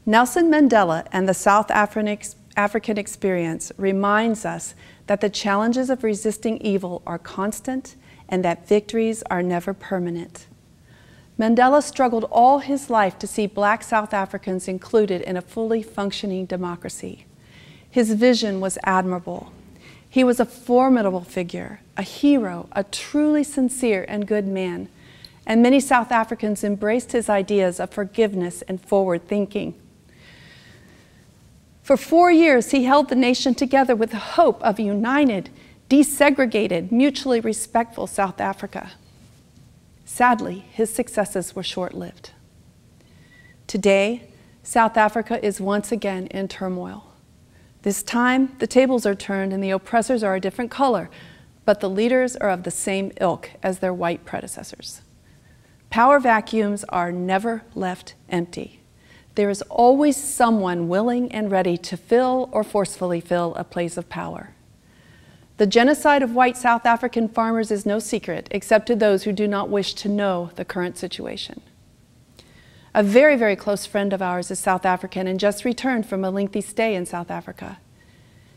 Nelson Mandela and the South African experience reminds us that the challenges of resisting evil are constant and that victories are never permanent. Mandela struggled all his life to see Black South Africans included in a fully functioning democracy. His vision was admirable. He was a formidable figure, a hero, a truly sincere and good man, and many South Africans embraced his ideas of forgiveness and forward thinking. For 4 years, he held the nation together with the hope of a united, desegregated, mutually respectful South Africa. Sadly, his successes were short-lived. Today, South Africa is once again in turmoil. This time, the tables are turned and the oppressors are a different color, but the leaders are of the same ilk as their white predecessors. Power vacuums are never left empty. There is always someone willing and ready to fill or forcefully fill a place of power. The genocide of white South African farmers is no secret, except to those who do not wish to know the current situation. A very, very close friend of ours is South African and just returned from a lengthy stay in South Africa.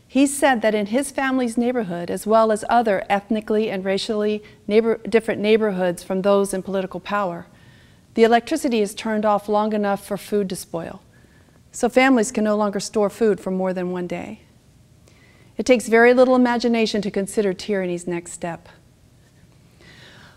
He said that in his family's neighborhood, as well as other ethnically and racially different neighborhoods from those in political power, the electricity is turned off long enough for food to spoil, so families can no longer store food for more than one day. It takes very little imagination to consider tyranny's next step.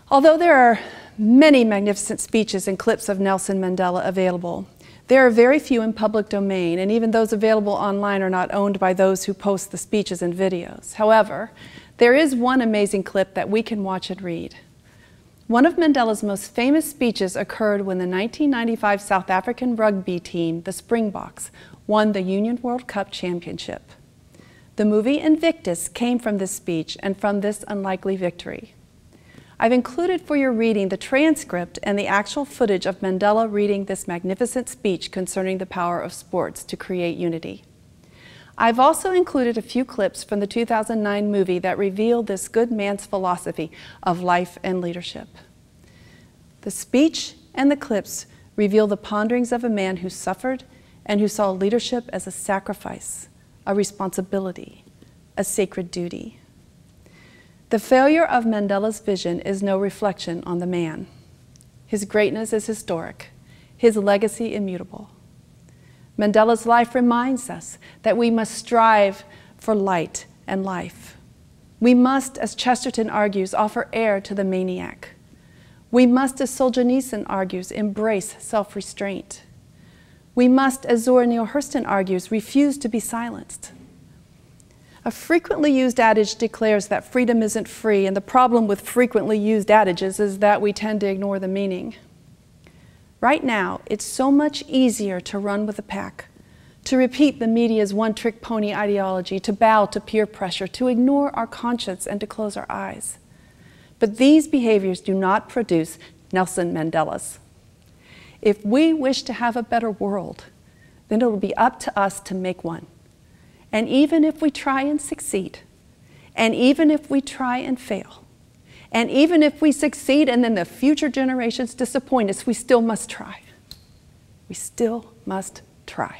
Although there are many magnificent speeches and clips of Nelson Mandela available, there are very few in public domain, and even those available online are not owned by those who post the speeches and videos. However, there is one amazing clip that we can watch and read. One of Mandela's most famous speeches occurred when the 1995 South African rugby team, the Springboks, won the Union World Cup Championship. The movie Invictus came from this speech and from this unlikely victory. I've included for your reading the transcript and the actual footage of Mandela reading this magnificent speech concerning the power of sports to create unity. I've also included a few clips from the 2009 movie that reveal this good man's philosophy of life and leadership. The speech and the clips reveal the ponderings of a man who suffered and who saw leadership as a sacrifice, a responsibility, a sacred duty. The failure of Mandela's vision is no reflection on the man. His greatness is historic, his legacy immutable. Mandela's life reminds us that we must strive for light and life. We must, as Chesterton argues, offer air to the maniac. We must, as Solzhenitsyn argues, embrace self-restraint. We must, as Zora Neale Hurston argues, refuse to be silenced. A frequently used adage declares that freedom isn't free, and the problem with frequently used adages is that we tend to ignore the meaning. Right now, it's so much easier to run with the pack, to repeat the media's one-trick pony ideology, to bow to peer pressure, to ignore our conscience, and to close our eyes. But these behaviors do not produce Nelson Mandelas. If we wish to have a better world, then it will be up to us to make one. And even if we try and succeed, and even if we try and fail, and even if we succeed and then the future generations disappoint us, we still must try. We still must try.